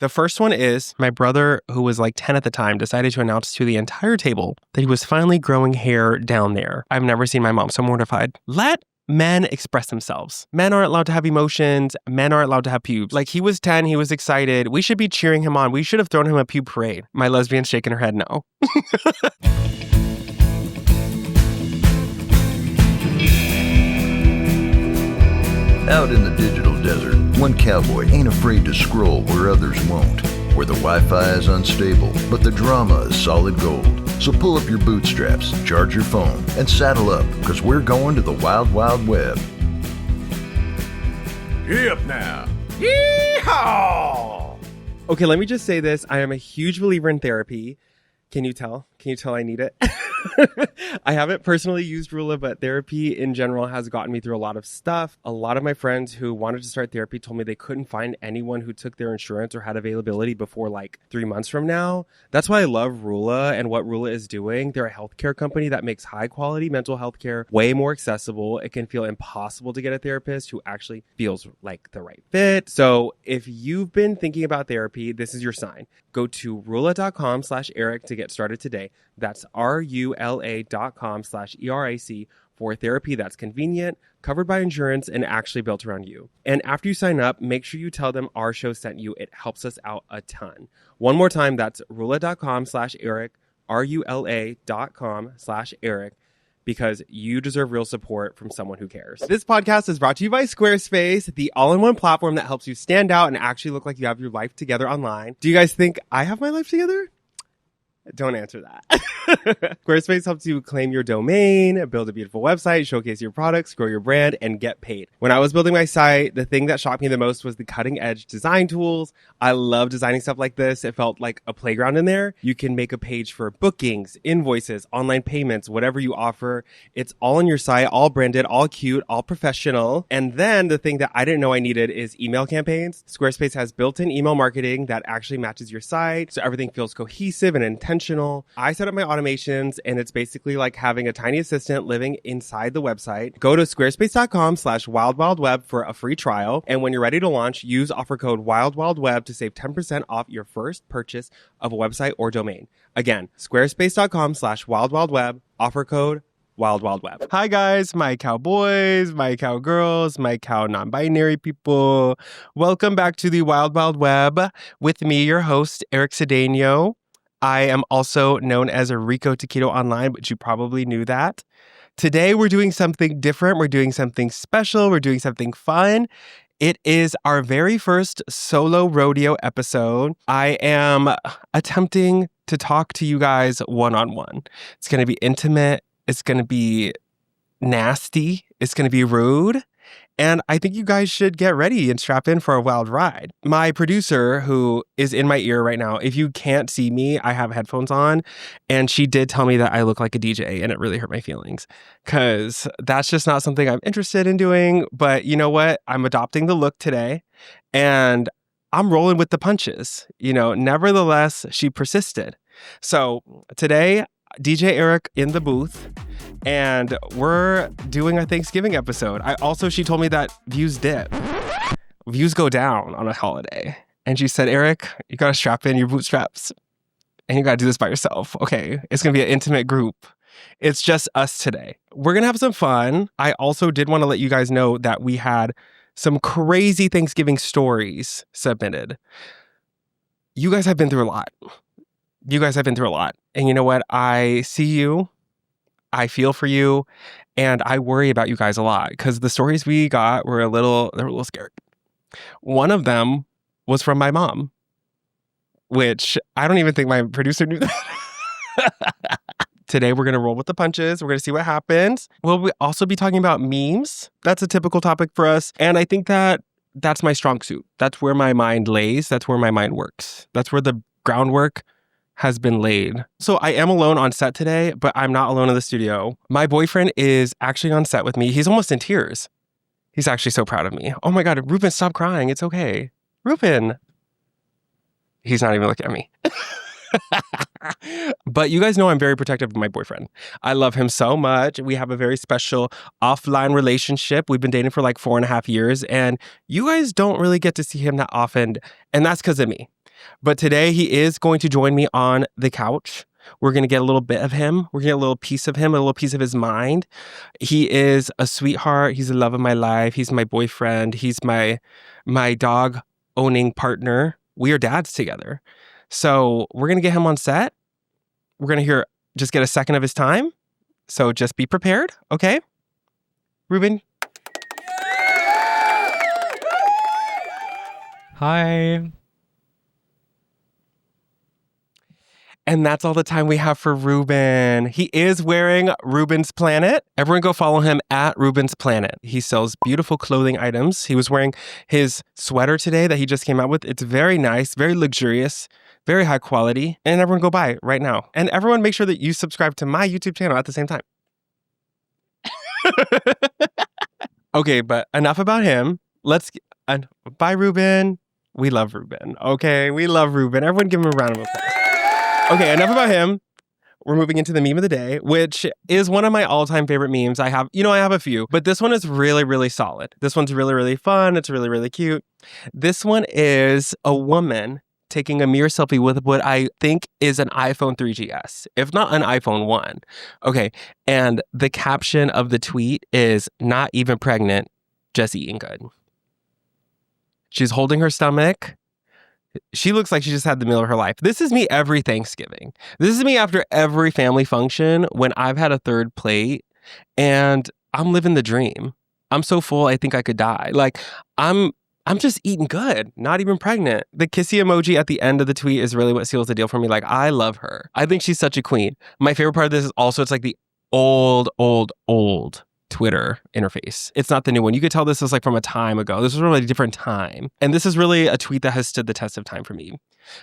The first one is my brother, who was like 10 at the time, decided to announce to the entire table that he was finally growing hair down there. I've never seen my mom so mortified. Let men express themselves. Men aren't allowed to have emotions. Men aren't allowed to have pubes. Like, he was 10, he was excited. We should be cheering him on. We should have thrown him a pube parade. My lesbian's shaking her head no. Out in the digital desert, one cowboy ain't afraid to scroll where others won't. Where the Wi-Fi is unstable, but the drama is solid gold. So pull up your bootstraps, charge your phone, and saddle up, because we're going to the wild, wild web. Giddy up now. Yeehaw! Okay, let me just say this. I am a huge believer in therapy. Can you tell? Can you tell I need it? I haven't personally used Rula, but therapy in general has gotten me through a lot of stuff. A lot of my friends who wanted to start therapy told me they couldn't find anyone who took their insurance or had availability before like 3 months from now. That's why I love Rula and what Rula is doing. They're a healthcare company that makes high quality mental health care way more accessible. It can feel impossible to get a therapist who actually feels like the right fit. So if you've been thinking about therapy, this is your sign. Go to rula.com/Eric to get started today. That's RULA.com/ERIC for therapy that's convenient, covered by insurance, and actually built around you. And after you sign up, make sure you tell them our show sent you. It helps us out a ton. One more time, that's rula.com/Eric, RULA.com/Eric, because you deserve real support from someone who cares. This podcast is brought to you by Squarespace, the all-in-one platform that helps you stand out and actually look like you have your life together online. Do you guys think I have my life together? Don't answer that. Squarespace helps you claim your domain, build a beautiful website, showcase your products, grow your brand, and get paid. When I was building my site, the thing that shocked me the most was the cutting edge design tools. I love designing stuff like this. It felt like a playground in there. You can make a page for bookings, invoices, online payments, whatever you offer. It's all on your site, all branded, all cute, all professional. And then the thing that I didn't know I needed is email campaigns. Squarespace has built-in email marketing that actually matches your site, so everything feels cohesive and intentional. I set up my automations, and it's basically like having a tiny assistant living inside the website. Go to squarespace.com/wildwildweb for a free trial. And when you're ready to launch, use offer code wildwildweb to save 10% off your first purchase of a website or domain. Again, squarespace.com/wildwildweb, offer code wildwildweb. Hi guys, my cowboys, my cowgirls, my cow non-binary people. Welcome back to the Wild Wild Web with me, your host, Eric Sedeño. I am also known as Rico Taquito online, but you probably knew that. Today, we're doing something different. We're doing something special. We're doing something fun. It is our very first solo rodeo episode. I am attempting to talk to you guys one-on-one. It's going to be intimate. It's going to be nasty. It's going to be rude. And I think you guys should get ready and strap in for a wild ride. My producer, who is in my ear right now, if you can't see me, I have headphones on. And she did tell me that I look like a DJ, and it really hurt my feelings because that's just not something I'm interested in doing. But you know what? I'm adopting the look today, and I'm rolling with the punches. Nevertheless, she persisted. So today, DJ Eric in the booth, and we're doing a Thanksgiving episode. She told me that views dip. Views go down on a holiday. And she said, Eric, you got to strap in your bootstraps and you got to do this by yourself. Okay, it's going to be an intimate group. It's just us today. We're going to have some fun. I also did want to let you guys know that we had some crazy Thanksgiving stories submitted. You guys have been through a lot. And you know what? I see you. I feel for you. And I worry about you guys a lot because the stories we got were a little scary. One of them was from my mom, which I don't even think my producer knew that. Today, we're going to roll with the punches. We're going to see what happens. We'll also be talking about memes. That's a typical topic for us. And I think that's my strong suit. That's where my mind lays. That's where my mind works. That's where the groundwork has been laid. So I am alone on set today, but I'm not alone in the studio. My boyfriend is actually on set with me. He's almost in tears. He's actually so proud of me. Oh my God, Ruben, stop crying. It's okay. Ruben. He's not even looking at me. But you guys know I'm very protective of my boyfriend. I love him so much. We have a very special offline relationship. We've been dating for like 4.5 years, and you guys don't really get to see him that often, and that's because of me. But today he is going to join me on the couch. We're going to get a little bit of him. We're going to get a little piece of him, a little piece of his mind. He is a sweetheart. He's the love of my life. He's my boyfriend. He's my dog owning partner. We are dads together. So we're going to get him on set. We're going to just get a second of his time. So just be prepared. Okay. Ruben. Hi. And that's all the time we have for Ruben. He is wearing Ruben's Planet. Everyone go follow him at Ruben's Planet. He sells beautiful clothing items. He was wearing his sweater today that he just came out with. It's very nice, very luxurious, very high quality. And everyone go buy it right now. And everyone make sure that you subscribe to my YouTube channel at the same time. Okay, but enough about him. Bye, Ruben. We love Ruben. Okay, we love Ruben. Everyone give him a round of applause. Okay, enough about him. We're moving into the meme of the day, which is one of my all-time favorite memes. I have a few, but this one is really, really solid. This one's really, really fun. It's really, really cute. This one is a woman taking a mirror selfie with what I think is an iPhone 3GS, if not an iPhone 1. Okay, and the caption of the tweet is "Not even pregnant, just eating good." She's holding her stomach. She looks like she just had the meal of her life. This is me every Thanksgiving. This is me after every family function when I've had a third plate and I'm living the dream. I'm so full, I think I could die. Like, I'm just eating good, not even pregnant. The kissy emoji at the end of the tweet is really what seals the deal for me. Like, I love her. I think she's such a queen. My favorite part of this is also it's like the old Twitter interface. It's not the new one. You could tell this is like from a time ago. This was really a different time. And this is really a tweet that has stood the test of time for me.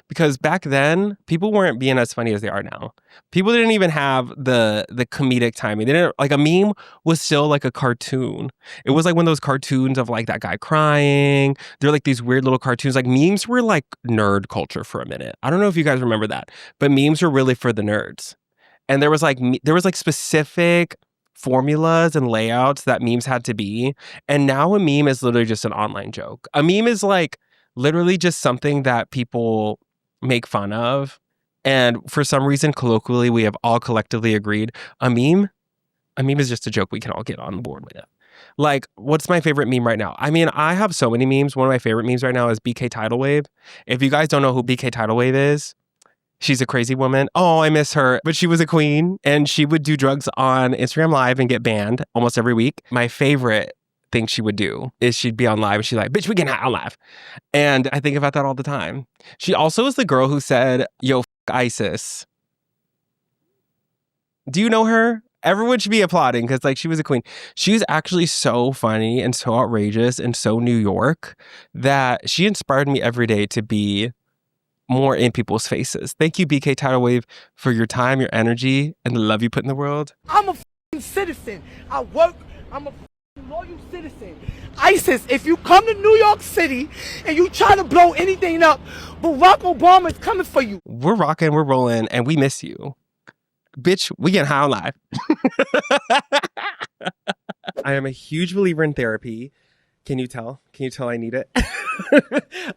Because back then, people weren't being as funny as they are now. People didn't even have the comedic timing. They didn't, like, a meme was still like a cartoon. It was like one of those cartoons of like that guy crying. They're like these weird little cartoons. Like, memes were like nerd culture for a minute. I don't know if you guys remember that, but memes were really for the nerds. And there was like specific formulas and layouts that memes had to be. And now a meme is literally just an online joke. A meme is like literally just something that people make fun of. And for some reason, colloquially, we have all collectively agreed a meme is just a joke we can all get on board with. Like, what's my favorite meme right now? I mean, I have so many memes. One of my favorite memes right now is BK Tidal Wave. If you guys don't know who BK Tidal Wave is, she's a crazy woman. Oh, I miss her. But she was a queen and she would do drugs on Instagram Live and get banned almost every week. My favorite thing she would do is she'd be on live and she'd like, "Bitch, we can on live." And I think about that all the time. She also is the girl who said, "Yo, ISIS." Do you know her? Everyone should be applauding because like she was a queen. She's actually so funny and so outrageous and so New York that she inspired me every day to be more in people's faces. Thank you, BK Tidal Wave, for your time, your energy, and the love you put in the world. I'm a citizen. I work. I'm a loyal citizen. ISIS, if you come to New York City and you try to blow anything up, Barack Obama is coming for you. We're rocking, we're rolling, and we miss you. Bitch, we get high on life. I am a huge believer in therapy. Can you tell? Can you tell I need it?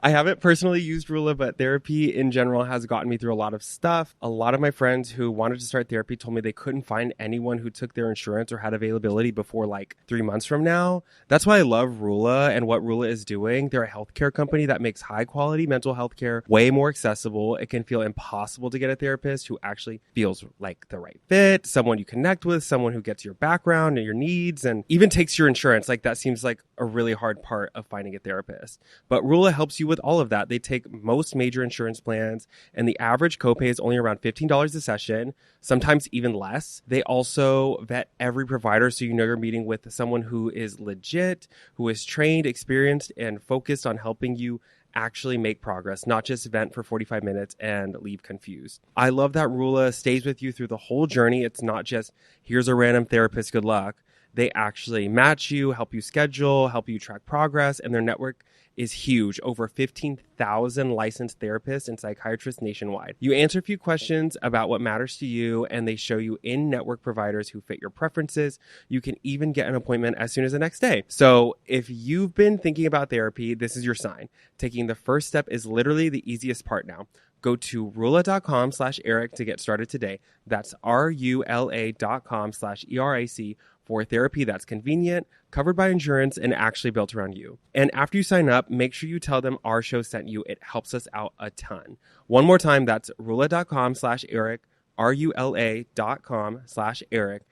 I haven't personally used Rula, but therapy in general has gotten me through a lot of stuff. A lot of my friends who wanted to start therapy told me they couldn't find anyone who took their insurance or had availability before like 3 months from now. That's why I love Rula and what Rula is doing. They're a healthcare company that makes high quality mental health care way more accessible. It can feel impossible to get a therapist who actually feels like the right fit, someone you connect with, someone who gets your background and your needs and even takes your insurance. Like that seems like a really hard part of finding a therapist. But Rula helps you with all of that. They take most major insurance plans, and the average copay is only around $15 a session, sometimes even less. They also vet every provider, so you know you're meeting with someone who is legit, who is trained, experienced, and focused on helping you actually make progress, not just vent for 45 minutes and leave confused. I love that Rula stays with you through the whole journey. It's not just, here's a random therapist, good luck. They actually match you, help you schedule, help you track progress, and their network is huge. Over 15,000 licensed therapists and psychiatrists nationwide. You answer a few questions about what matters to you, and they show you in-network providers who fit your preferences. You can even get an appointment as soon as the next day. So if you've been thinking about therapy, this is your sign. Taking the first step is literally the easiest part now. Go to rula.com/Eric to get started today. That's RULA.com/ERIC for therapy that's convenient, covered by insurance, and actually built around you. And after you sign up, make sure you tell them our show sent you. It helps us out a ton. One more time, that's rula.com/Eric, RULA.com/Eric,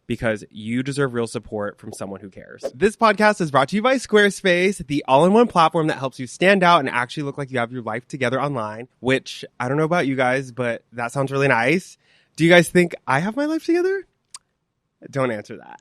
because you deserve real support from someone who cares. This podcast is brought to you by Squarespace, the all-in-one platform that helps you stand out and actually look like you have your life together online, which I don't know about you guys, but that sounds really nice. Do you guys think I have my life together? Don't answer that.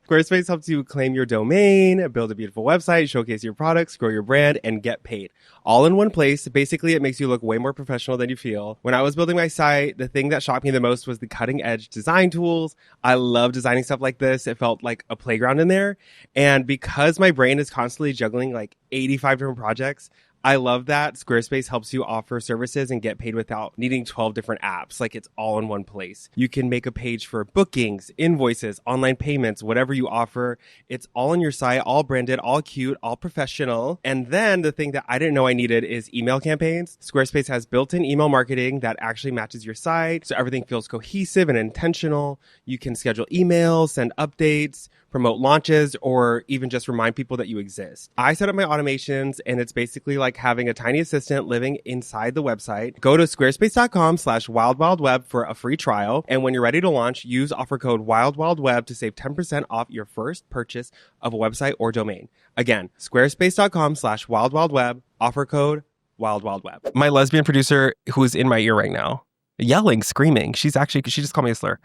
Squarespace helps you claim your domain, build a beautiful website, showcase your products, grow your brand, and get paid. All in one place. Basically, it makes you look way more professional than you feel. When I was building my site, the thing that shocked me the most was the cutting edge design tools. I love designing stuff like this. It felt like a playground in there. And because my brain is constantly juggling like 85 different projects, I love that Squarespace helps you offer services and get paid without needing 12 different apps. Like, it's all in one place. You can make a page for bookings, invoices, online payments, whatever you offer. It's all on your site, all branded, all cute, all professional. And then the thing that I didn't know I needed is email campaigns. Squarespace has built-in email marketing that actually matches your site, so everything feels cohesive and intentional. You can schedule emails, send updates, promote launches, or even just remind people that you exist. I set up my automations, and it's basically like having a tiny assistant living inside the website. Go to squarespace.com/wildwildweb for a free trial. And when you're ready to launch, use offer code wildwildweb to save 10% off your first purchase of a website or domain. Again, squarespace.com/wildwildweb, offer code wildwildweb. My lesbian producer, who is in my ear right now, yelling, screaming. She just called me a slur.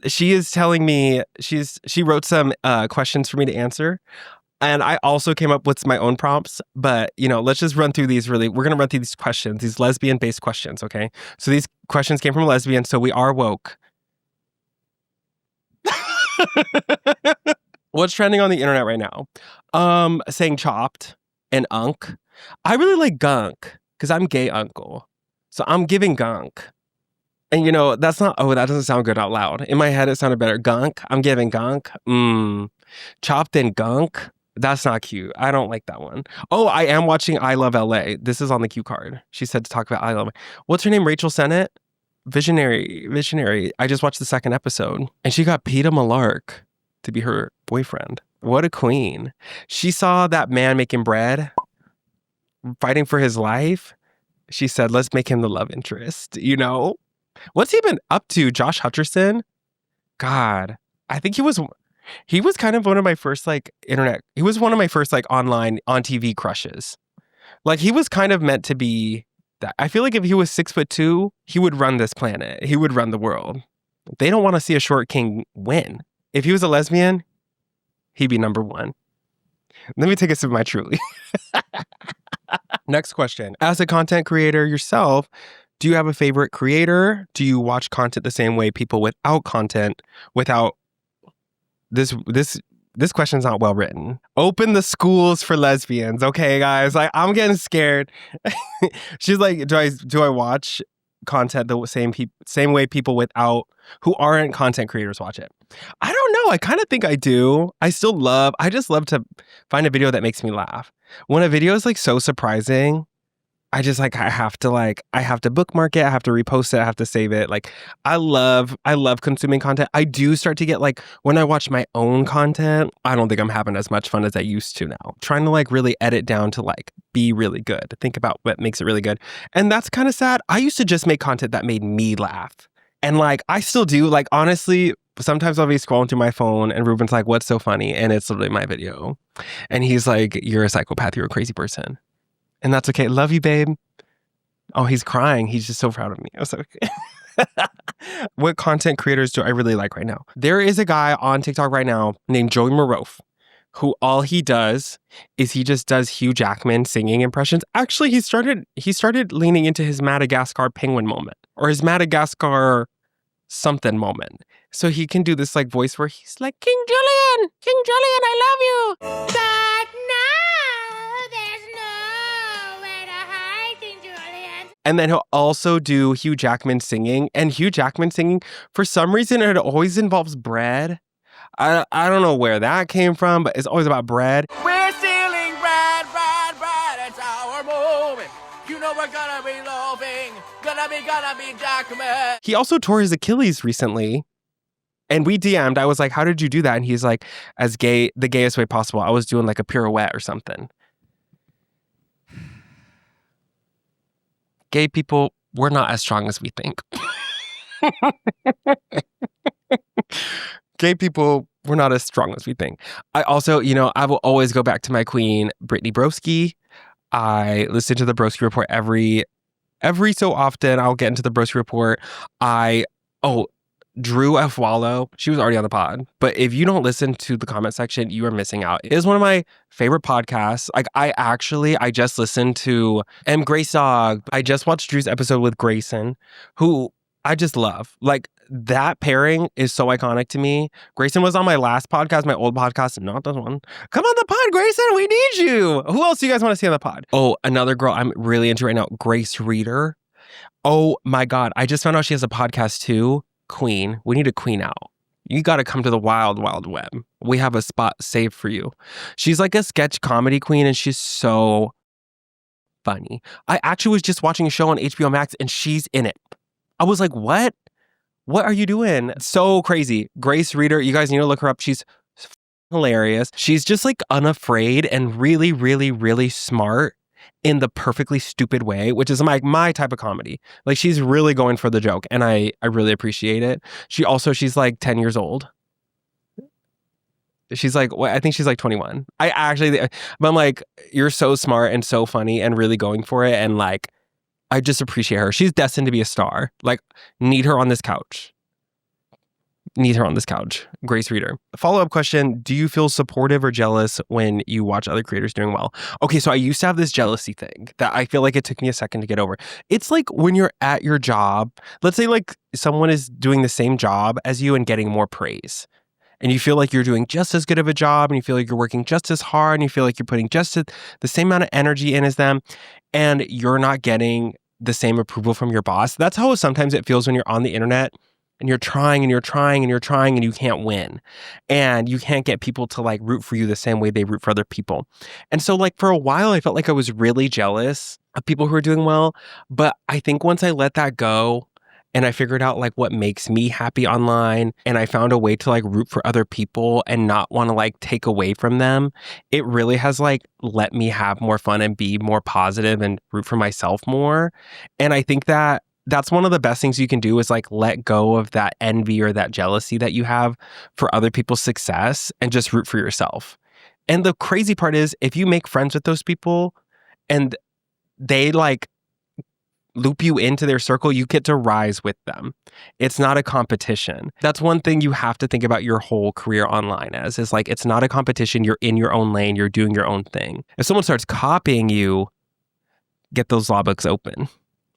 She is telling me she wrote some questions for me to answer. And I also came up with my own prompts, but let's just run through these we're going to run through these questions, these lesbian based questions. Okay. So these questions came from a lesbian. So we are woke. What's trending on the internet right now? Saying chopped and unk. I really like gunk because I'm gay uncle. So I'm giving gunk. And that doesn't sound good out loud. In my head, it sounded better. Gunk. I'm giving gunk. Chopped and gunk. That's not cute. I don't like that one. Oh, I am watching I Love LA. This is on the cue card. She said to talk about I Love. What's her name? Rachel Sennett? Visionary. I just watched the second episode. And she got Peter Malark to be her boyfriend. What a queen. She saw that man making bread, fighting for his life. She said, let's make him the love interest, What's he been up to? Josh Hutcherson? God, I think he was kind of one of my first he was one of my first online on TV crushes. Like, he was kind of meant to be that. I feel like if he was 6'2", he would run this planet. He would run the world. They don't want to see a short king win. If he was a lesbian, he'd be number one. Let me take a sip of my Truly. Next question. As a content creator yourself, do you have a favorite creator? Do you watch content the same way people without content, this question's not well written. Open the schools for lesbians. Okay, guys, I'm getting scared. She's like, do I watch content the same way people who aren't content creators watch it? I don't know. I kind of think I do. I just love to find a video that makes me laugh. When a video is so surprising, I have to bookmark it. I have to repost it. I have to save it. I love consuming content. I do start to get when I watch my own content, I don't think I'm having as much fun as I used to now. Trying to really edit down to be really good. Think about what makes it really good. And that's kind of sad. I used to just make content that made me laugh. And I still do. Honestly, sometimes I'll be scrolling through my phone and Ruben's like, what's so funny? And it's literally my video. And he's like, you're a psychopath. You're a crazy person. And that's okay. Love you, babe. Oh, he's crying. He's just so proud of me. I was okay. What content creators do I really like right now? There is a guy on TikTok right now named Joey Marof, who all he does is he just does Hugh Jackman singing impressions. Actually, he started leaning into his Madagascar penguin moment or his Madagascar something moment. So he can do this like voice where he's like, King Julian, I love you. But now there's nowhere to hide, King Julian. And then he'll also do Hugh Jackman singing. And Hugh Jackman singing, for some reason, it always involves bread. I don't know where that came from, but it's always about bread. We're stealing bread, it's our moment. You know we're gonna be loving, gonna be Jackman. He also tore his Achilles recently. And we DM'd. I was like, how did you do that? And he's like, the gayest way possible. I was doing like a pirouette or something. Gay people, we're not as strong as we think. Gay people, we're not as strong as we think. I also, I will always go back to my queen, Brittany Broski. I listen to the Broski Report every so often. I'll get into the Broski Report. Drew F. Wallow, she was already on the pod. But if you don't listen to the comment section, you are missing out. It is one of my favorite podcasts. Like, I just listened to Grace Dog. I just watched Drew's episode with Grayson, who I just love. Like, that pairing is so iconic to me. Grayson was on my last podcast, my old podcast, not this one. Come on the pod, Grayson, we need you. Who else do you guys want to see on the pod? Oh, another girl I'm really into right now, Grace Reader. Oh my God, I just found out she has a podcast too. Queen, we need a queen out. You got to come to the wild, wild web. We have a spot saved for you. She's like a sketch comedy queen and she's so funny. I actually was just watching a show on HBO Max and she's in it. I was like, what? What are you doing? So crazy. Grace Reader, you guys need to look her up. She's hilarious. She's just like unafraid and really, really, really smart in the perfectly stupid way, which is my type of comedy. Like, she's really going for the joke and I really appreciate it. She's like 10 years old. She's like, I think she's like 21. But I'm like, you're so smart and so funny and really going for it. And like, I just appreciate her. She's destined to be a star. Like, need her on this couch. Grace Reader. Follow-up question. Do you feel supportive or jealous when you watch other creators doing well? Okay, so I used to have this jealousy thing that I feel like it took me a second to get over. It's like when you're at your job, let's say like someone is doing the same job as you and getting more praise. And you feel like you're doing just as good of a job and you feel like you're working just as hard and you feel like you're putting just the same amount of energy in as them and you're not getting the same approval from your boss. That's how sometimes it feels when you're on the internet and you're trying and you're trying and you're trying and you can't win. And you can't get people to like root for you the same way they root for other people. And so like for a while, I felt like I was really jealous of people who are doing well. But I think once I let that go and I figured out like what makes me happy online and I found a way to like root for other people and not want to like take away from them, it really has like let me have more fun and be more positive and root for myself more. And I think that that's one of the best things you can do is like let go of that envy or that jealousy that you have for other people's success and just root for yourself. And the crazy part is if you make friends with those people and they like loop you into their circle, you get to rise with them. It's not a competition. That's one thing you have to think about your whole career online as is like, it's not a competition. You're in your own lane. You're doing your own thing. If someone starts copying you, get those law books open.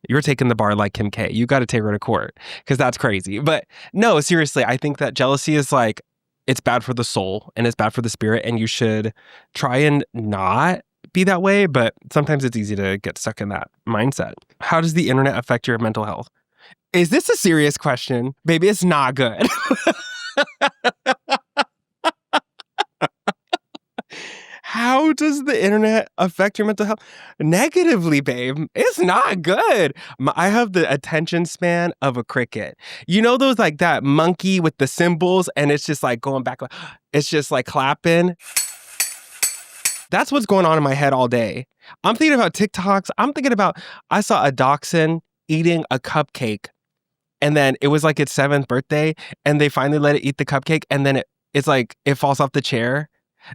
You're taking the bar like Kim K. You got to take her to court because that's crazy. But no, seriously, I think that jealousy is like, it's bad for the soul and it's bad for the spirit. And you should try and not be that way. But sometimes it's easy to get stuck in that mindset. How does the internet affect your mental health? Is this a serious question? Baby, it's not good. How does the internet affect your mental health? Negatively, babe. It's not good. I have the attention span of a cricket. You know those like that monkey with the cymbals and it's just like going back. It's just like clapping. That's what's going on in my head all day. I'm thinking about TikToks. I saw a dachshund eating a cupcake and then it was like its 7th birthday and they finally let it eat the cupcake and then it's like it falls off the chair.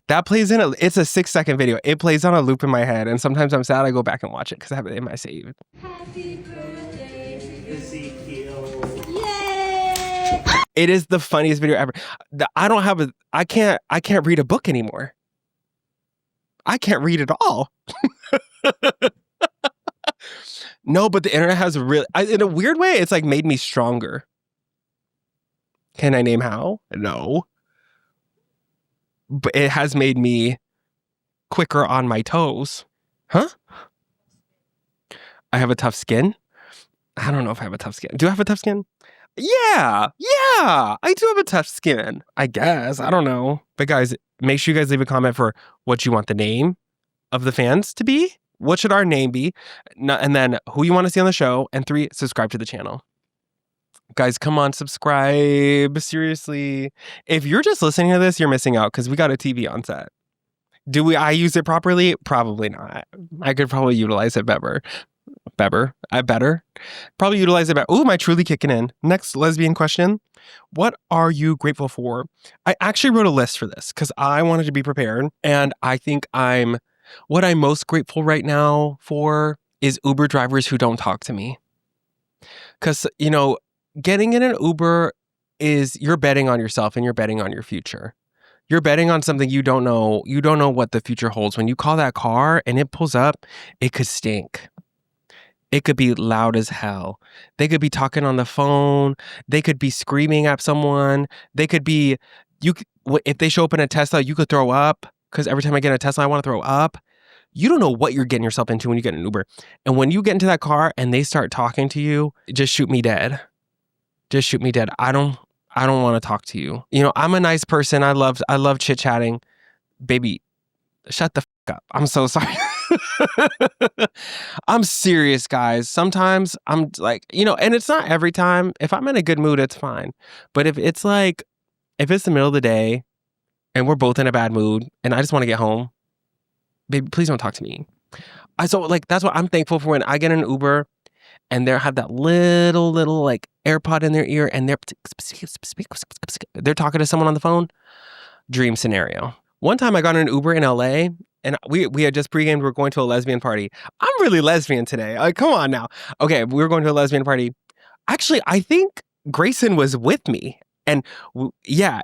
That plays it's a 6-second video. It plays on a loop in my head. And sometimes I'm sad I go back and watch it because I have it in my save. Happy birthday, Ezekiel. Yay! It is the funniest video ever. I can't read a book anymore. I can't read at all. No, but the internet has in a weird way, it's like made me stronger. Can I name how? No. But it has made me quicker on my toes. Huh? I have a tough skin? I don't know if I have a tough skin. Do I have a tough skin? Yeah, I do have a tough skin. I guess. I don't know. But guys, make sure you guys leave a comment for what you want the name of the fans to be. What should our name be? And then who you want to see on the show. And 3, subscribe to the channel. Guys, come on, subscribe. Seriously. If you're just listening to this, you're missing out because we got a TV on set. Do I use it properly? Probably not. I could probably utilize it better. Probably utilize it better. Ooh, my truly kicking in. Next lesbian question. What are you grateful for? I actually wrote a list for this because I wanted to be prepared. And I think what I'm most grateful right now for is Uber drivers who don't talk to me. Because, getting in an Uber is you're betting on yourself and you're betting on your future. You're betting on something you don't know. You don't know what the future holds. When you call that car and it pulls up, it could stink. It could be loud as hell. They could be talking on the phone. They could be screaming at someone. They could be, if they show up in a Tesla, you could throw up. Because every time I get in a Tesla, I want to throw up. You don't know what you're getting yourself into when you get in an Uber. And when you get into that car and they start talking to you, just shoot me dead. Just shoot me dead. I don't want to talk to you. I'm a nice person. I love chit-chatting. Baby, shut the fuck up. I'm so sorry. I'm serious, guys. Sometimes I'm like, and it's not every time. If I'm in a good mood, it's fine. But if it's the middle of the day and we're both in a bad mood and I just want to get home, baby, please don't talk to me. That's what I'm thankful for when I get in an Uber and they have that little like AirPod in their ear and they're talking to someone on the phone. Dream scenario. One time I got in an Uber in LA and we had just pre-gamed. We're going to a lesbian party. I'm really lesbian today. Like, come on now. Okay, we were going to a lesbian party. Actually, I think Grayson was with me. And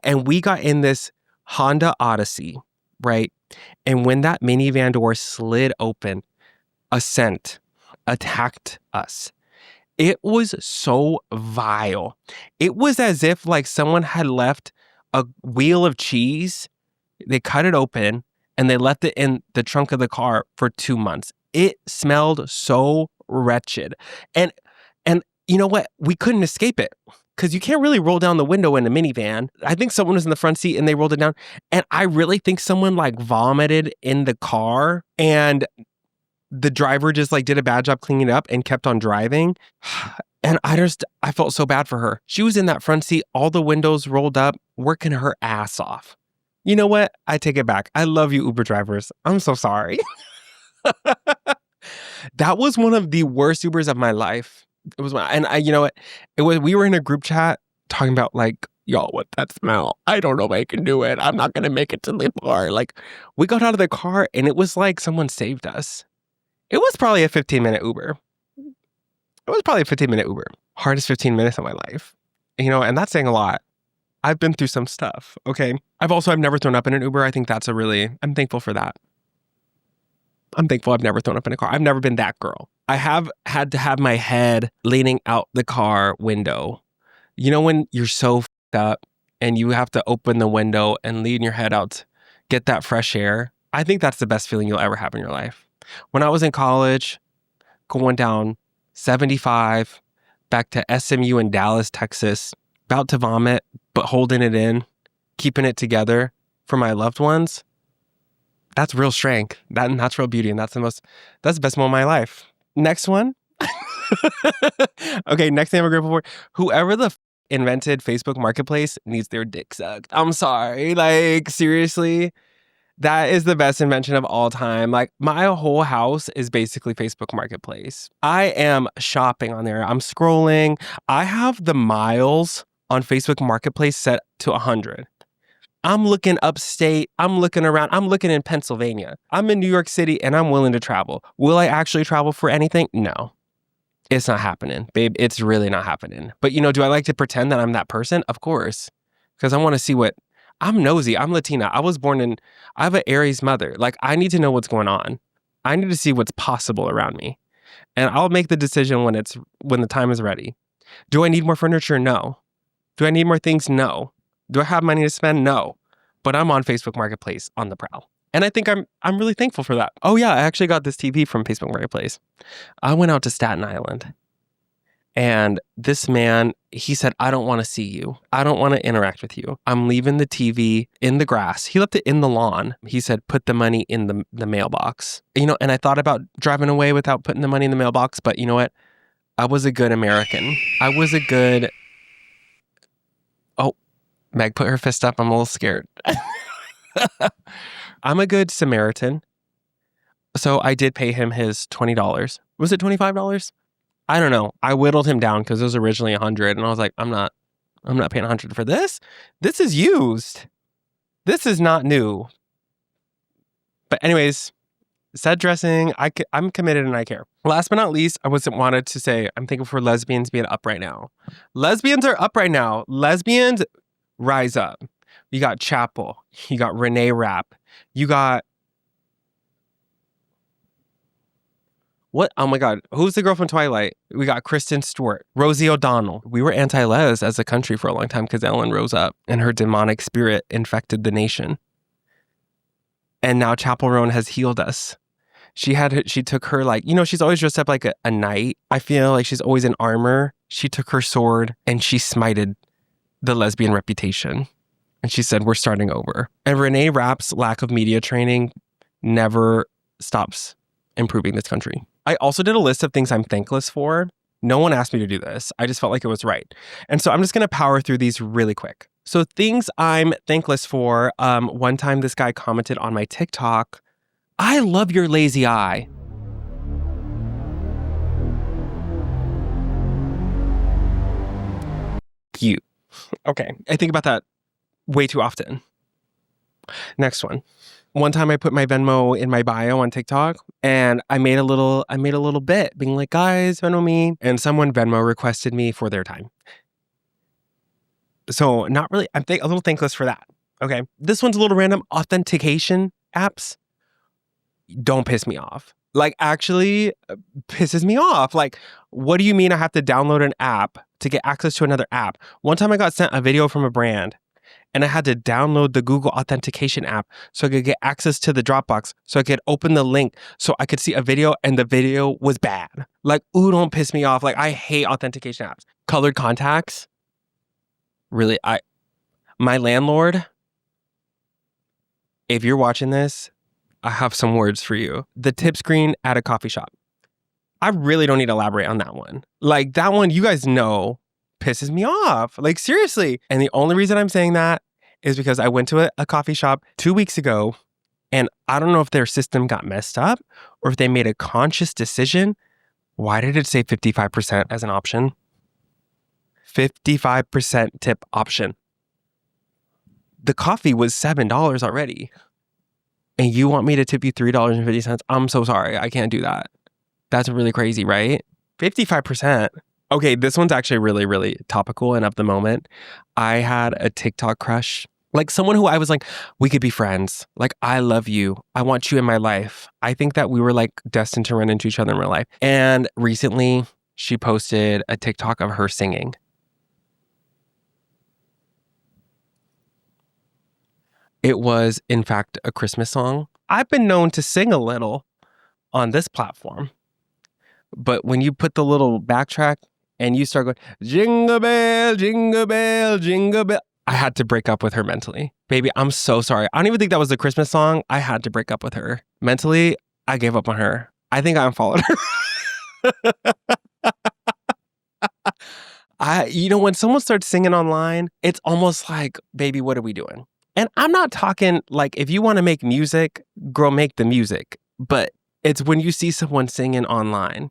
and we got in this Honda Odyssey, right? And when that minivan door slid open, a scent attacked us. It was so vile. It was as if like someone had left a wheel of cheese. They cut it open and they left it in the trunk of the car for 2 months. It smelled so wretched. And you know what? We couldn't escape it because you can't really roll down the window in a minivan. I think someone was in the front seat and they rolled it down. And I really think someone like vomited in the car and the driver just like did a bad job cleaning it up and kept on driving. And I felt so bad for her. She was in that front seat, all the windows rolled up, working her ass off. You know what? I take it back. I love you, Uber drivers. I'm so sorry. That was one of the worst Ubers of my life. It was, you know what? We were in a group chat talking about like, y'all, what that smell? I don't know if I can do it. I'm not going to make it to the bar. Like, we got out of the car and it was like someone saved us. It was probably a 15-minute Uber. Hardest 15 minutes of my life. And that's saying a lot. I've been through some stuff, okay? I've never thrown up in an Uber. I think I'm thankful for that. I'm thankful I've never thrown up in a car. I've never been that girl. I have had to have my head leaning out the car window. When you're so f***ed up and you have to open the window and lean your head out, get that fresh air. I think that's the best feeling you'll ever have in your life. When I was in college, going down 75 back to SMU in Dallas, Texas, about to vomit, but holding it in, keeping it together for my loved ones, that's real strength. That's real beauty. And that's the best moment of my life. Next one. Okay, next thing I'm grateful for. Whoever the invented Facebook Marketplace needs their dick sucked. I'm sorry. Like, seriously. That is the best invention of all time. Like, my whole house is basically Facebook Marketplace. I am shopping on there. I'm scrolling. I have the miles on Facebook Marketplace set to 100. I'm looking upstate. I'm looking around. I'm looking in Pennsylvania. I'm in New York City and I'm willing to travel. Will I actually travel for anything? No. It's not happening, babe. It's really not happening. But do I like to pretend that I'm that person? Of course. Because I want to see I'm nosy. I'm Latina. I have an Aries mother. Like, I need to know what's going on. I need to see what's possible around me. And I'll make the decision when the time is ready. Do I need more furniture? No. Do I need more things? No. Do I have money to spend? No. But I'm on Facebook Marketplace on the prowl. And I think I'm really thankful for that. Oh yeah, I actually got this TV from Facebook Marketplace. I went out to Staten Island. And this man, he said, I don't want to see you. I don't want to interact with you. I'm leaving the TV in the grass. He left it in the lawn. He said, put the money in the mailbox. And I thought about driving away without putting the money in the mailbox. But you know what? I was a good American. I was a good... Oh, Meg put her fist up. I'm a little scared. I'm a good Samaritan. So I did pay him his $20. Was it $25? I don't know. I whittled him down because it was originally $100, and I was like, I'm not paying $100 for this. This is used. This is not new. But anyways, set dressing. I'm committed and I care. Last but not least, I wanted to say I'm thankful for lesbians being up right now. Lesbians are up right now. Lesbians rise up. You got Chapel. You got Renee Rapp. You got... What? Oh my God. Who's the girl from Twilight? We got Kristen Stewart, Rosie O'Donnell. We were anti-les as a country for a long time because Ellen rose up and her demonic spirit infected the nation. And now Chapel Roan has healed us. She took her she's always dressed up like a knight. I feel like she's always in armor. She took her sword and she smited the lesbian reputation. And she said, we're starting over. And Renee Rapp's lack of media training never stops improving this country. I also did a list of things I'm thankless for. No one asked me to do this. I just felt like it was right. And so I'm just going to power through these really quick. So things I'm thankless for. One time this guy commented on my TikTok, I love your lazy eye. Cute. Okay. I think about that way too often. Next one. One time I put my Venmo in my bio on TikTok and I made a little bit being like, guys, Venmo me. And someone Venmo requested me for their time. So not really, I'm a little thankless for that. Okay. This one's a little random. Authentication apps don't piss me off. Like actually pisses me off. Like, what do you mean I have to download an app to get access to another app? One time I got sent a video from a brand and I had to download the Google authentication app so I could get access to the Dropbox so I could open the link so I could see a video and the video was bad. Like, ooh, don't piss me off. Like, I hate authentication apps. Colored contacts. Really, my landlord, if you're watching this, I have some words for you. The tip screen at a coffee shop. I really don't need to elaborate on that one. Like, that one, you guys know, pisses me off. Like, seriously. And the only reason I'm saying that is because I went to a coffee shop 2 weeks ago and I don't know if their system got messed up or if they made a conscious decision. Why did it say 55% as an option? 55% tip option. The coffee was $7 already. And you want me to tip you $3.50? I'm so sorry. I can't do that. That's really crazy, right? 55%. Okay, this one's actually really, really topical and of the moment. I had a TikTok crush. Like someone who I was like, we could be friends. Like, I love you. I want you in my life. I think that we were like destined to run into each other in real life. And recently she posted a TikTok of her singing. It was, in fact, a Christmas song. I've been known to sing a little on this platform. But when you put the little backtrack and you start going, jingle bell, jingle bell, jingle bell, I had to break up with her mentally. Baby, I'm so sorry. I don't even think that was a Christmas song. I had to break up with her. Mentally, I gave up on her. I think I unfollowed her. When someone starts singing online, it's almost like, baby, what are we doing? And I'm not talking like if you want to make music, girl, make the music. But it's when you see someone singing online.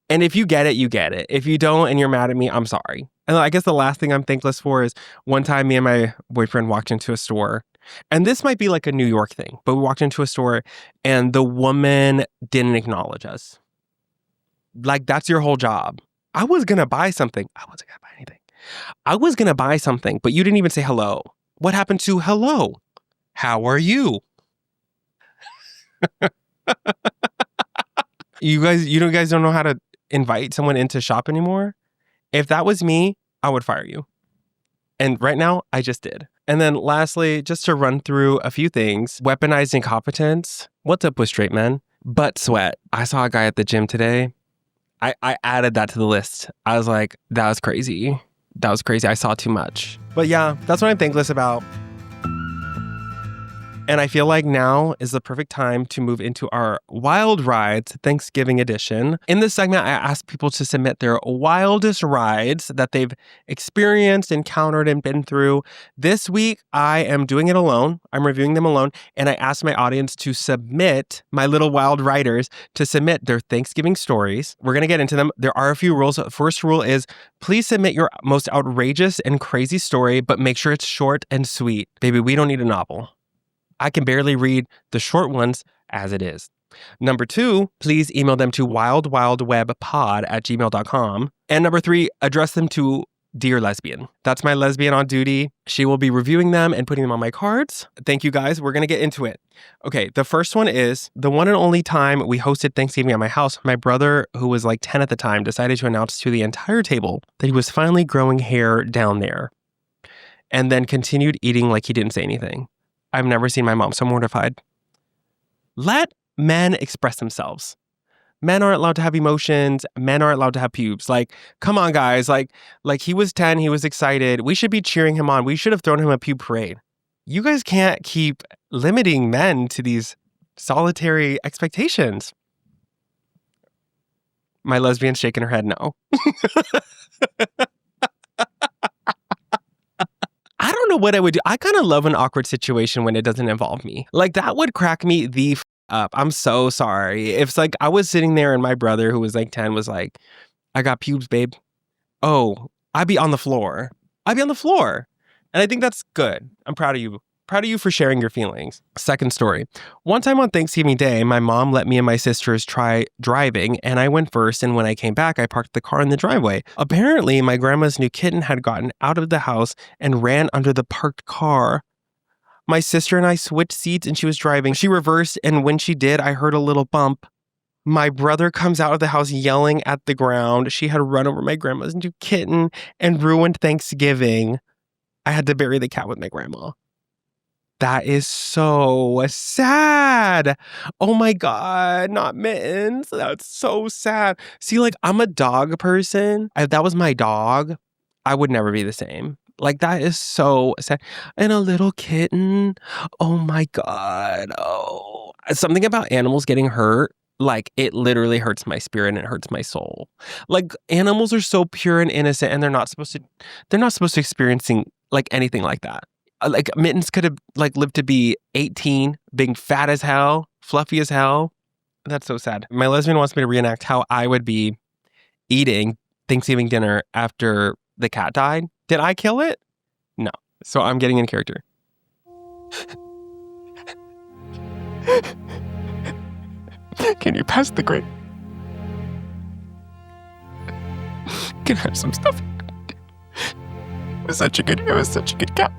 And if you get it, you get it. If you don't and you're mad at me, I'm sorry. And I guess the last thing I'm thankless for is one time me and my boyfriend walked into a store. And this might be like a New York thing, but we walked into a store and the woman didn't acknowledge us. Like, that's your whole job. I was going to buy something. I wasn't going to buy anything. I was going to buy something, but you didn't even say hello. What happened to hello? How are you? You guys don't know how to invite someone into shop anymore? If that was me, I would fire you. And right now, I just did. And then lastly, just to run through a few things, weaponized incompetence. What's up with straight men? Butt sweat. I saw a guy at the gym today. I added that to the list. I was like, that was crazy. That was crazy. I saw too much. But yeah, that's what I'm thankless about. And I feel like now is the perfect time to move into our Wild Rides Thanksgiving edition. In this segment, I ask people to submit their wildest rides that they've experienced, encountered, and been through. This week, I am doing it alone. I'm reviewing them alone. And I asked my audience to submit, my little wild riders, to submit their Thanksgiving stories. We're going to get into them. There are a few rules. First rule is, please submit your most outrageous and crazy story, but make sure it's short and sweet. Baby, we don't need a novel. I can barely read the short ones as it is. Number 2, please email them to wildwildwebpod@gmail.com. And number 3, address them to Dear Lesbian. That's my lesbian on duty. She will be reviewing them and putting them on my cards. Thank you guys. We're going to get into it. Okay, the first one is the one and only time we hosted Thanksgiving at my house. My brother, who was like 10 at the time, decided to announce to the entire table that he was finally growing hair down there, and then continued eating like he didn't say anything. I've never seen my mom so mortified. Let men express themselves. Men aren't allowed to have emotions. Men aren't allowed to have pubes. Like, come on, guys. Like he was 10. He was excited. We should be cheering him on. We should have thrown him a pube parade. You guys can't keep limiting men to these solitary expectations. My lesbian's shaking her head no. I don't know what I would do. I kind of love an awkward situation when it doesn't involve me. Like, that would crack me the up. I'm so sorry. If it's like I was sitting there and my brother, who was like 10, was like, I got pubes, babe. Oh, I'd be on the floor. I'd be on the floor. And I think that's good. I'm proud of you. Proud of you for sharing your feelings. Second story. One time on Thanksgiving Day, my mom let me and my sisters try driving, and I went first, and when I came back, I parked the car in the driveway. Apparently, my grandma's new kitten had gotten out of the house and ran under the parked car. My sister and I switched seats, and she was driving. She reversed, and when she did, I heard a little bump. My brother comes out of the house yelling at the ground. She had run over my grandma's new kitten and ruined Thanksgiving. I had to bury the cat with my grandma. That is so sad. Oh my God, not mittens. That's so sad. See, like, I'm a dog person. If that was my dog, I would never be the same. Like, that is so sad. And a little kitten. Oh my God. Oh, something about animals getting hurt. Like, it literally hurts my spirit and it hurts my soul. Like, animals are so pure and innocent, and they're not supposed to experiencing like anything like that. Like, Mittens could have like lived to be 18, being fat as hell, fluffy as hell. That's so sad. My lesbian wants me to reenact how I would be eating Thanksgiving dinner after the cat died. Did I kill it? No. So I'm getting in character. Can you pass the grape? Can I have some stuff? It was such a good cat.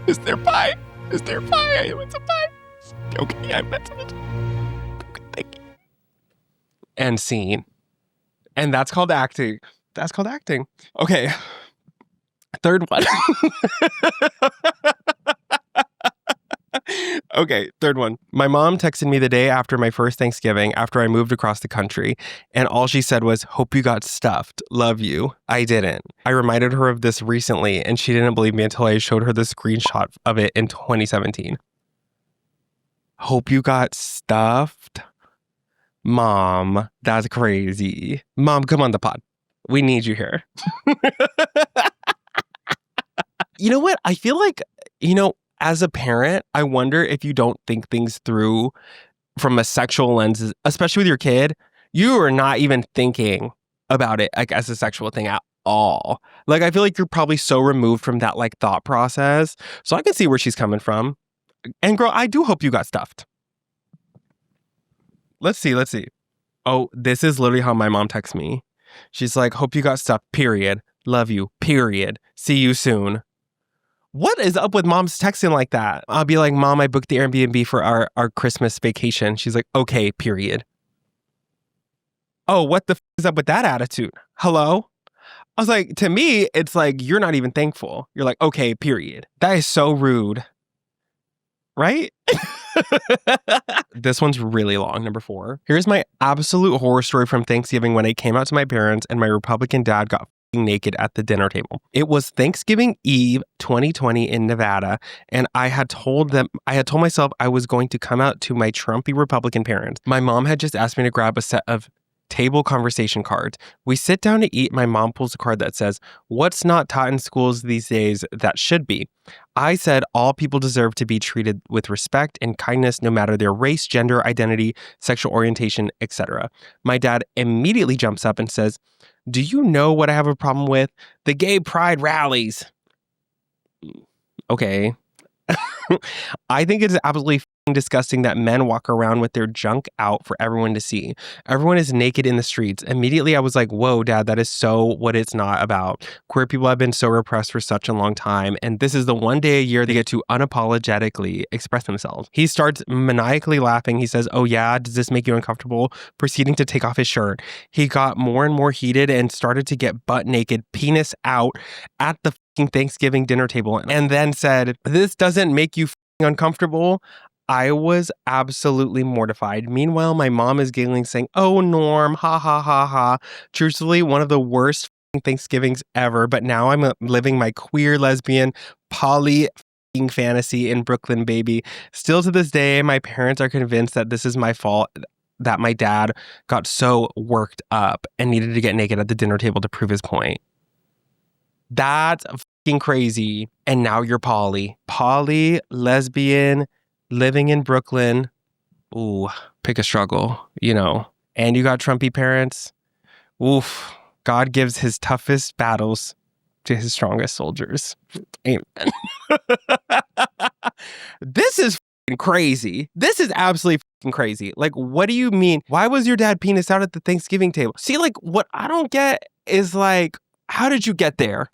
Is there pie? I want some pie. Okay, I'm not. Okay, thank you. And scene. And that's called acting. Okay. Third one. Okay, third one. My mom texted me the day after my first Thanksgiving after I moved across the country, and all she said was, "Hope you got stuffed. Love you." I didn't. I reminded her of this recently, and she didn't believe me until I showed her the screenshot of it in 2017. Hope you got stuffed? Mom, that's crazy. Mom, come on the pod. We need you here. You know what? I feel like, as a parent, I wonder if you don't think things through from a sexual lens, especially with your kid. You are not even thinking about it like as a sexual thing at all. Like, I feel like you're probably so removed from that like thought process. So I can see where she's coming from. And girl, I do hope you got stuffed. Let's see. Oh, this is literally how my mom texts me. She's like, "Hope you got stuffed, period. Love you, period. See you soon." What is up with moms texting like that? I'll be like, "Mom, I booked the Airbnb for our Christmas vacation." She's like, "Okay, period." Oh, what the is up with that attitude? Hello? I was like, to me, it's like, you're not even thankful. You're like, okay, period. That is so rude. Right? This one's really long, number 4. Here's my absolute horror story from Thanksgiving when I came out to my parents and my Republican dad got naked at the dinner table. It was Thanksgiving Eve 2020 in Nevada, and I had told myself I was going to come out to my Trumpy Republican parents. My mom had just asked me to grab a set of table conversation cards. We sit down to eat. My mom pulls a card that says, "What's not taught in schools these days that should be?" I said, "All people deserve to be treated with respect and kindness, no matter their race, gender, identity, sexual orientation, etc." My dad immediately jumps up and says, "Do you know what I have a problem with? The gay pride rallies." Okay. I think it's absolutely disgusting that men walk around with their junk out for everyone to see. Everyone is naked in the streets. Immediately, I was like, whoa, Dad, that is so what it's not about. Queer people have been so repressed for such a long time, and this is the one day a year they get to unapologetically express themselves. He starts maniacally laughing. He says, "Oh yeah, does this make you uncomfortable?" Proceeding to take off his shirt. He got more and more heated and started to get butt naked, penis out, at the Thanksgiving dinner table, and then said, "This doesn't make you uncomfortable." I was absolutely mortified. Meanwhile, my mom is giggling, saying, "Oh, Norm, ha ha ha ha." Truthfully, one of the worst Thanksgivings ever, but now I'm living my queer, lesbian, poly fantasy in Brooklyn, baby. Still to this day, my parents are convinced that this is my fault, that my dad got so worked up and needed to get naked at the dinner table to prove his point. That's fucking crazy. And now you're poly. Poly, lesbian, living in Brooklyn. Ooh, pick a struggle, And you got Trumpy parents. Oof. God gives his toughest battles to his strongest soldiers. Amen. This is fucking crazy. This is absolutely fucking crazy. Like, what do you mean? Why was your dad penis out at the Thanksgiving table? See, like, what I don't get is like, how did you get there?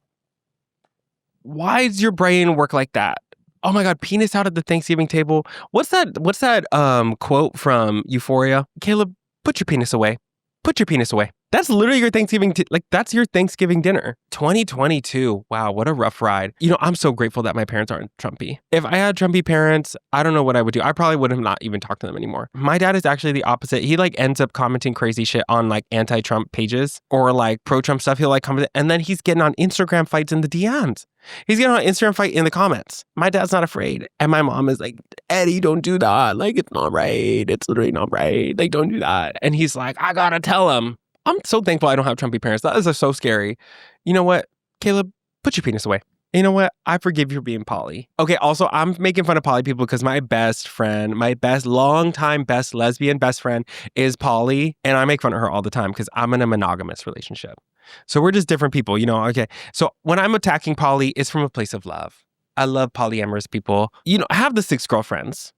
Why does your brain work like that? Oh my God, penis out at the Thanksgiving table. What's that quote from Euphoria? Caleb, put your penis away. Put your penis away. That's literally your Thanksgiving, that's your Thanksgiving dinner. 2022. Wow, what a rough ride. I'm so grateful that my parents aren't Trumpy. If I had Trumpy parents, I don't know what I would do. I probably would have not even talked to them anymore. My dad is actually the opposite. He ends up commenting crazy shit on anti-Trump pages or pro-Trump stuff. He'll comment, and then he's getting on Instagram fights in the DMs. He's getting on Instagram fight in the comments. My dad's not afraid. And my mom is like, "Eddie, don't do that. It's not right. It's literally not right. Don't do that." And he's like, "I gotta tell him." I'm so thankful I don't have Trumpy parents. That is so scary. You know what? Caleb, put your penis away. You know what? I forgive you for being poly. Okay, also, I'm making fun of poly people because my best friend, my longtime lesbian best friend is poly. And I make fun of her all the time because I'm in a monogamous relationship. So we're just different people, Okay. So when I'm attacking poly, it's from a place of love. I love polyamorous people. I have the 6 girlfriends.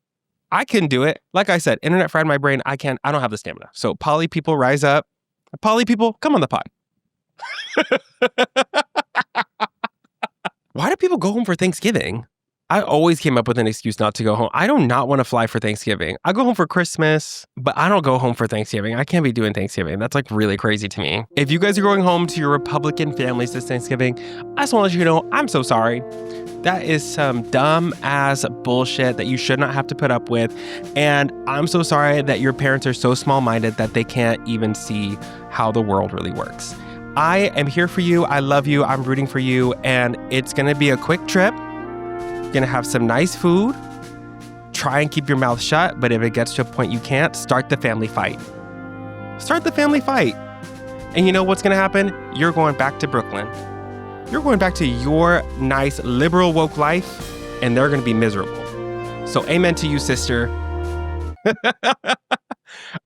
I can do it. Like I said, internet fried my brain. I don't have the stamina. So poly people, rise up. Poly people, come on the pod. Why do people go home for Thanksgiving? I always came up with an excuse not to go home. I do not want to fly for Thanksgiving. I go home for Christmas, but I don't go home for Thanksgiving. I can't be doing Thanksgiving. That's really crazy to me. If you guys are going home to your Republican families this Thanksgiving, I just want to let you know, I'm so sorry. That is some dumb ass bullshit that you should not have to put up with. And I'm so sorry that your parents are so small-minded that they can't even see how the world really works. I am here for you. I love you. I'm rooting for you. And it's going to be a quick trip. Gonna have some nice food. Try and keep your mouth shut, but if it gets to a point you can't, start the family fight. Start the family fight. And you know what's gonna happen? You're going back to Brooklyn. You're going back to your nice liberal woke life, and they're gonna be miserable. So amen to you, sister.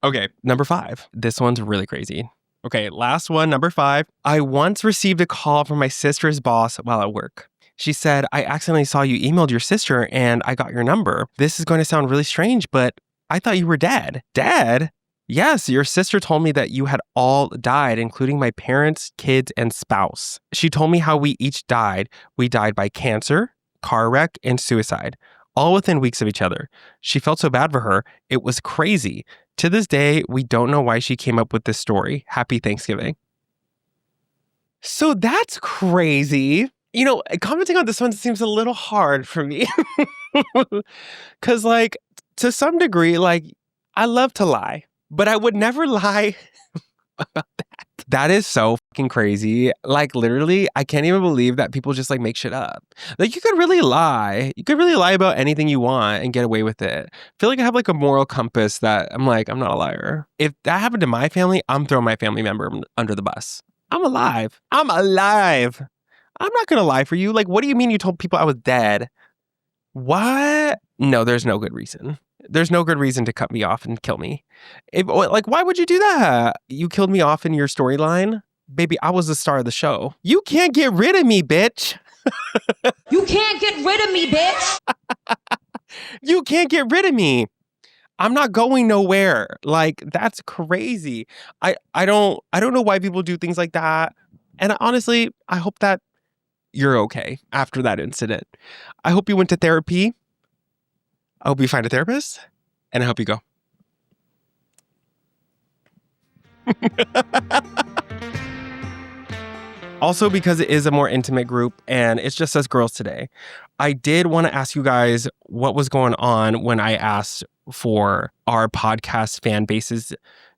Okay, number 5. This one's really crazy. Okay, last one, number 5. I once received a call from my sister's boss while at work. She said, "I accidentally saw you emailed your sister and I got your number. This is going to sound really strange, but I thought you were dead." "Dead?" "Yes, your sister told me that you had all died, including my parents, kids, and spouse. She told me how we each died. We died by cancer, car wreck, and suicide, all within weeks of each other. She felt so bad for her. It was crazy. To this day, we don't know why she came up with this story. Happy Thanksgiving." So that's crazy. You know, commenting on this one seems a little hard for me. Because, like, to some degree, like, I love to lie, but I would never lie about that. That is so fucking crazy. Like, literally, I can't even believe that people just, like, make shit up. Like, you could really lie. You could really lie about anything you want and get away with it. I feel like I have, like, a moral compass that I'm like, I'm not a liar. If that happened to my family, I'm throwing my family member under the bus. I'm alive. I'm alive. I'm not going to lie for you. Like, what do you mean you told people I was dead? What? No, there's no good reason. There's no good reason to cut me off and kill me. Like, why would you do that? You killed me off in your storyline? Baby, I was the star of the show. You can't get rid of me, bitch. You can't get rid of me, bitch. You can't get rid of me. I'm not going nowhere. Like, that's crazy. I don't know why people do things like that. And honestly, I hope that you're okay after that incident. I hope you went to therapy. I hope you find a therapist, and I hope you go. Also, because it is a more intimate group and it's just us girls today, I did want to ask you guys what was going on when I asked for our podcast fan base's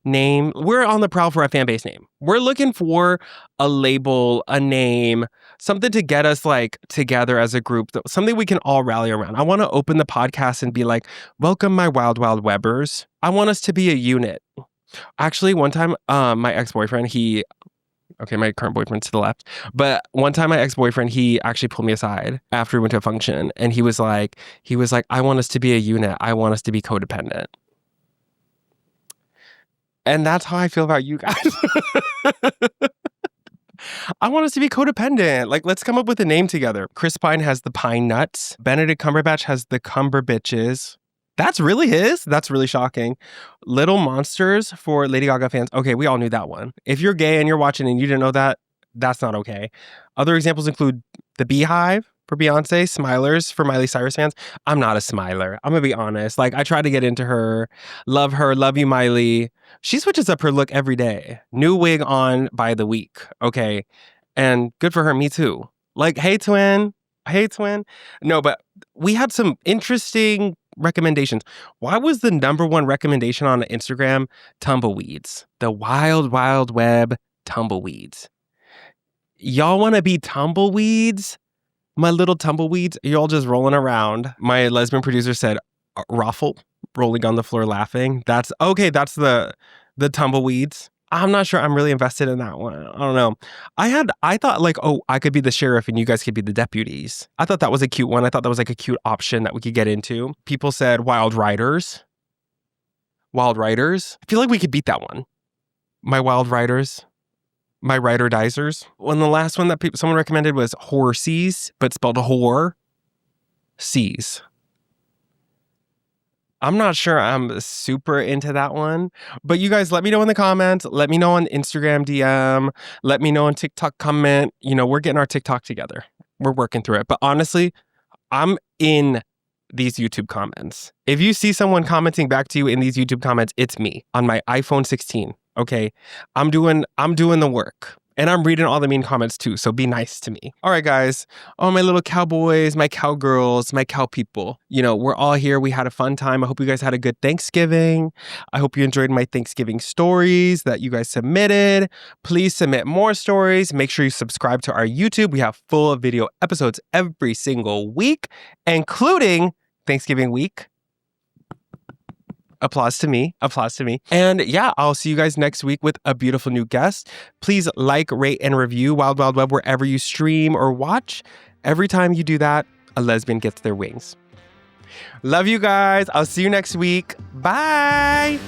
name. We're on the prowl for a fan base name. We're looking for a label, a name, something to get us like together as a group, something we can all rally around. I want to open the podcast and be like, welcome my wild, wild webbers. I want us to be a unit. Actually, one time, my ex-boyfriend, my current boyfriend to the left, but one time my ex-boyfriend, he actually pulled me aside after we went to a function, and he was like, I want us to be a unit. I want us to be codependent. And that's how I feel about you guys. I want us to be codependent. Like, let's come up with a name together. Chris Pine has the Pine Nuts. Benedict Cumberbatch has the Cumber Bitches. That's really his? That's really shocking. Little Monsters for Lady Gaga fans. Okay, we all knew that one. If you're gay and you're watching and you didn't know that, that's not okay. Other examples include The Beehive for Beyonce, Smilers for Miley Cyrus fans. I'm not a smiler. I'm gonna be honest. Like, I try to get into her. Love you, Miley. She switches up her look every day. New wig on by the week. Okay. And good for her. Me too. Like, hey, twin. No, but we had some interesting recommendations. Why was the number one recommendation on Instagram tumbleweeds? The wild, wild web tumbleweeds. Y'all want to be tumbleweeds? My little tumbleweeds, you're all just rolling around. My lesbian producer said, ruffle, rolling on the floor laughing. That's the tumbleweeds. I'm not sure I'm really invested in that one. I don't know. I thought like, oh, I could be the sheriff and you guys could be the deputies. I thought that was a cute one. I thought that was like a cute option that we could get into. People said wild riders. Wild riders. I feel like we could beat that one. My wild riders. My rider dizers. When the last one that someone recommended was horsies, but spelled whore. Seas. I'm not sure I'm super into that one, but you guys let me know in the comments. Let me know on Instagram DM. Let me know on TikTok comment. You know, we're getting our TikTok together. We're working through it. But honestly, I'm in these YouTube comments. If you see someone commenting back to you in these YouTube comments, it's me on my iPhone 16. Okay, I'm doing the work. And I'm reading all the mean comments too, so be nice to me. All right, guys. Oh, my little cowboys, my cowgirls, my cow people. You know, we're all here. We had a fun time. I hope you guys had a good Thanksgiving. I hope you enjoyed my Thanksgiving stories that you guys submitted. Please submit more stories. Make sure you subscribe to our YouTube. We have full video episodes every single week, including Thanksgiving week. Applause to me. And yeah, I'll see you guys next week with a beautiful new guest. Please like, rate, and review Wild Wild Web wherever you stream or watch. Every time you do that, a lesbian gets their wings. Love you guys. I'll see you next week. Bye.